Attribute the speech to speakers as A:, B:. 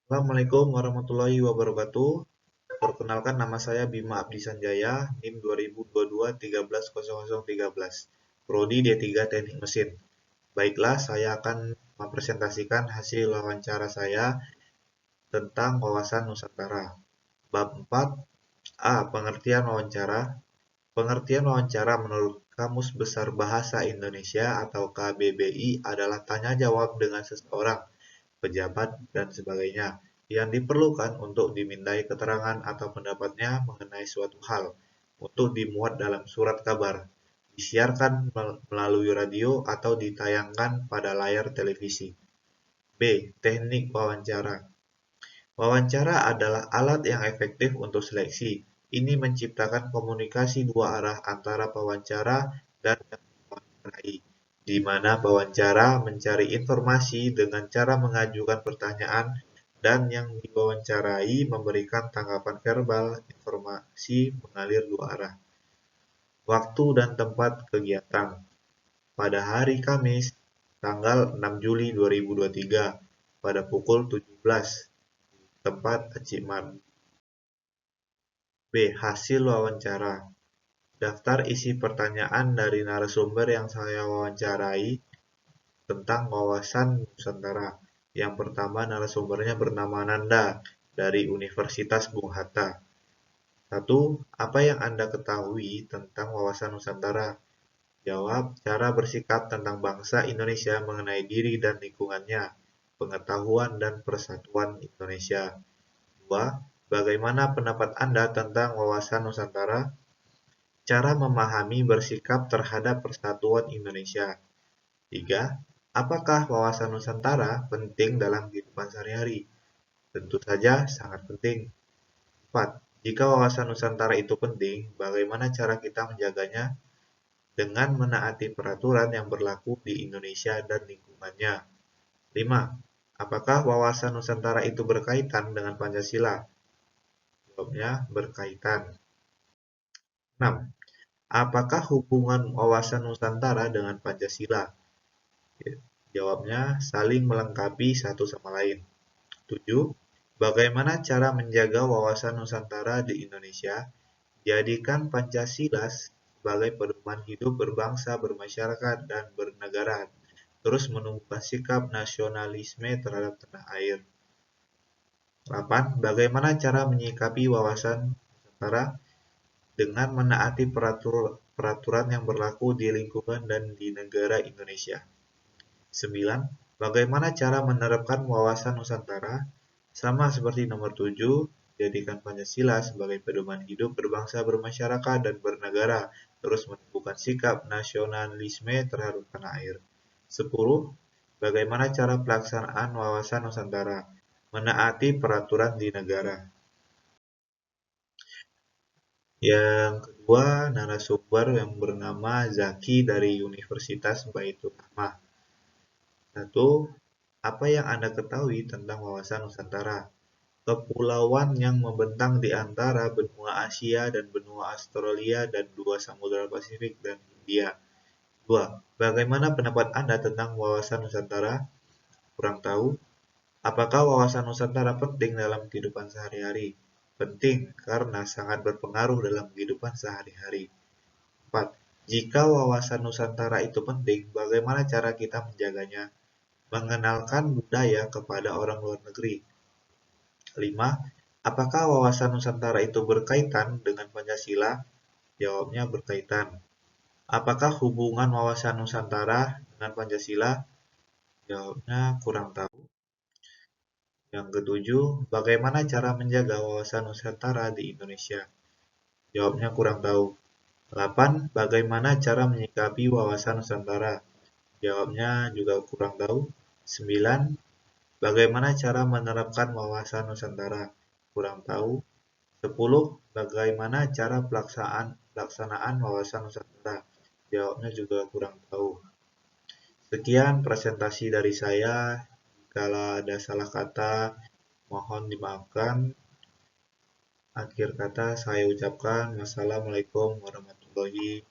A: Assalamualaikum warahmatullahi wabarakatuh. Perkenalkan, nama saya Bima Abdi Sanjaya, NIM 2022 130013, Prodi D3 Teknik Mesin. Baiklah, saya akan mempresentasikan hasil wawancara saya tentang wawasan Nusantara. Bab 4, A. Pengertian wawancara. Pengertian wawancara menurut Kamus Besar Bahasa Indonesia atau KBBI adalah tanya jawab dengan seseorang, pejabat, dan sebagainya yang diperlukan untuk dimintai keterangan atau pendapatnya mengenai suatu hal untuk dimuat dalam surat kabar, disiarkan melalui radio atau ditayangkan pada layar televisi. B. Teknik wawancara. Wawancara adalah alat yang efektif untuk seleksi. Ini menciptakan komunikasi dua arah antara pewawancara dan yang diwawancarai, di mana pewawancara mencari informasi dengan cara mengajukan pertanyaan dan yang diwawancarai memberikan tanggapan verbal. Informasi mengalir dua arah. Waktu dan tempat kegiatan. Pada hari Kamis, tanggal 6 Juli 2023, pada pukul 17, tempat Aciman. B. Hasil wawancara. Daftar isi pertanyaan dari narasumber yang saya wawancarai tentang wawasan Nusantara. Yang pertama, narasumbernya bernama Nanda dari Universitas Bung Hatta. 1. Apa yang Anda ketahui tentang wawasan Nusantara? Jawab, cara bersikap tentang bangsa Indonesia mengenai diri dan lingkungannya, pengetahuan dan persatuan Indonesia. 2. Bagaimana pendapat Anda tentang wawasan Nusantara? Cara memahami bersikap terhadap persatuan Indonesia. 3. Apakah wawasan Nusantara penting dalam kehidupan sehari-hari? Tentu saja sangat penting. 4. Jika wawasan Nusantara itu penting, bagaimana cara kita menjaganya? Dengan menaati peraturan yang berlaku di Indonesia dan lingkungannya. 5. Apakah wawasan Nusantara itu berkaitan dengan Pancasila? Jawabnya berkaitan. 6. Apakah hubungan wawasan Nusantara dengan Pancasila? Jawabnya saling melengkapi satu sama lain. 7. Bagaimana cara menjaga wawasan Nusantara di Indonesia? Jadikan Pancasila sebagai pedoman hidup berbangsa, bermasyarakat, dan bernegara. Terus menumbuhkan sikap nasionalisme terhadap tanah air. 8. Bagaimana cara menyikapi wawasan Nusantara? Dengan menaati peraturan yang berlaku di lingkungan dan di negara Indonesia. 9. Bagaimana cara menerapkan wawasan Nusantara? Sama seperti nomor 7, jadikan Pancasila sebagai pedoman hidup berbangsa, bermasyarakat, dan bernegara, terus menumbuhkan sikap nasionalisme terhadap tanah air. 10. Bagaimana cara pelaksanaan wawasan Nusantara? Menaati peraturan di negara. Yang kedua, narasumber yang bernama Zaki dari Universitas Baitul Rahmah. 1. Apa yang Anda ketahui tentang wawasan Nusantara? Kepulauan yang membentang di antara benua Asia dan benua Australia dan dua samudra Pasifik dan Hindia. 2. Bagaimana pendapat Anda tentang wawasan Nusantara? Kurang tahu. Apakah wawasan Nusantara penting dalam kehidupan sehari-hari? Penting, karena sangat berpengaruh dalam kehidupan sehari-hari. 4. Jika wawasan Nusantara itu penting, bagaimana cara kita menjaganya? Mengenalkan budaya kepada orang luar negeri. 5. Apakah wawasan Nusantara itu berkaitan dengan Pancasila? Jawabnya berkaitan. Apakah hubungan wawasan Nusantara dengan Pancasila? Jawabnya kurang tahu. Yang ketujuh, bagaimana cara menjaga wawasan Nusantara di Indonesia? Jawabnya kurang tahu. 8. Bagaimana cara menyikapi wawasan Nusantara? Jawabnya juga kurang tahu. 9. Bagaimana cara menerapkan wawasan Nusantara? Kurang tahu. 10. Bagaimana cara pelaksanaan wawasan Nusantara? Jawabnya juga kurang tahu. Sekian presentasi dari saya. Kalau ada salah kata, mohon dimaafkan. Akhir kata saya ucapkan wassalamualaikum warahmatullahi